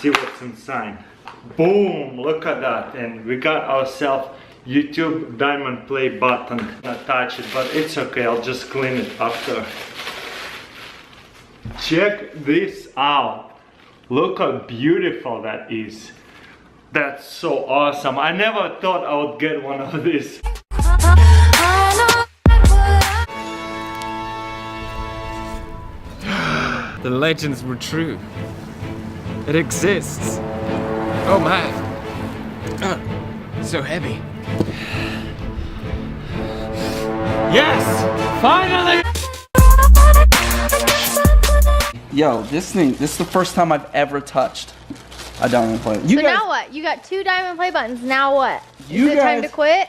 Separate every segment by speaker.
Speaker 1: see what's inside. Boom, look at that. And we got ourselves YouTube diamond play button. Not touch it, but it's okay, I'll just clean it after. Check this out. Look how beautiful that is. That's so awesome. I never thought I would get one of these.
Speaker 2: The legends were true. It exists. Oh man. So heavy. Yes! Finally!
Speaker 3: Yo, this is the first time I've ever touched a diamond play.
Speaker 4: So now what? You got 2 diamond play buttons. Now what?
Speaker 3: Is it
Speaker 4: time to quit?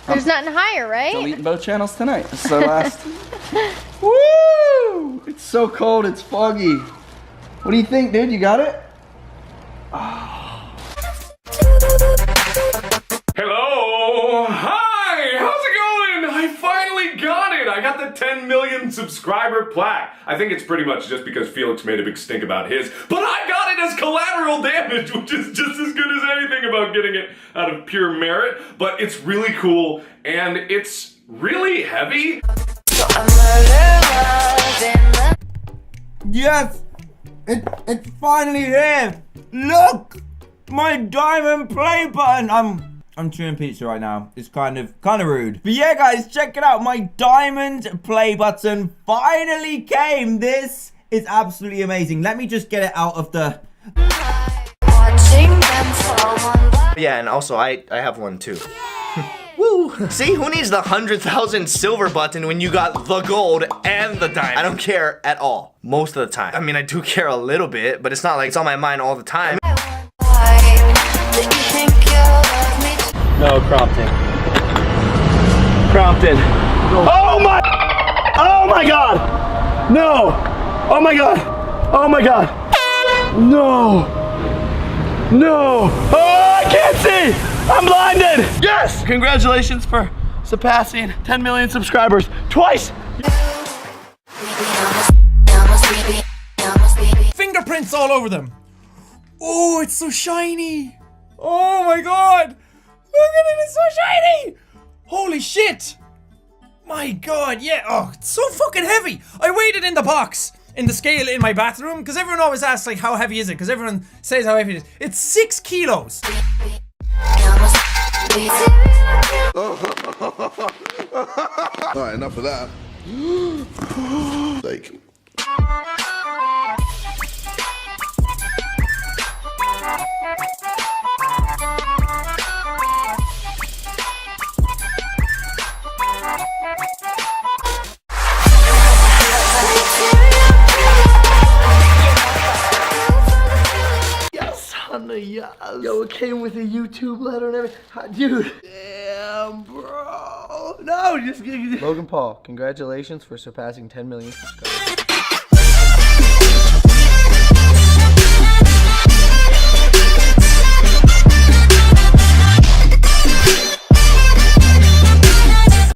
Speaker 4: There's nothing higher, right?
Speaker 3: Deleting both channels tonight. This is our last. Woo! It's so cold, it's foggy. What do you think, dude? You got it?
Speaker 5: Hello! Hi! How's it going? I finally got it! I got the 10 million subscriber plaque. I think it's pretty much just because Felix made a big stink about his, but I got it as collateral damage, which is just as good as anything about getting it out of pure merit. But it's really cool, and it's really heavy.
Speaker 6: Yes! It's finally here! Look! My diamond play button! I'm chewing pizza right now. It's kind of rude. But yeah, guys, check it out. My diamond play button finally came. This is absolutely amazing. Let me just get it out of the...
Speaker 7: Yeah, and also I have one too. Woo! See, who needs the 100,000 silver button when you got the gold and the diamond? I don't care at all, most of the time. I mean, I do care a little bit, but it's not like it's on my mind all the time.
Speaker 1: No, Crompton. Crompton. Oh my! Oh my God! No! Oh my God! Oh my God! No! No! Oh, I can't see! I'm blinded! Yes! Congratulations for surpassing 10 million subscribers twice!
Speaker 2: Fingerprints all over them. Oh, it's so shiny. Oh my God. Look at it, it's so shiny. Holy shit. My God, yeah. Oh, it's so fucking heavy. I weighed it in the box, in the scale in my bathroom, because everyone always asks, like, how heavy is it? Because everyone says how heavy it is. It's 6 kilos.
Speaker 8: Alright, enough of that. Like.
Speaker 7: Yes, honey, yes. Yo, it came with a YouTube letter and everything. Dude. Damn, bro. No, just...
Speaker 3: Logan Paul, congratulations for surpassing 10 million subscribers.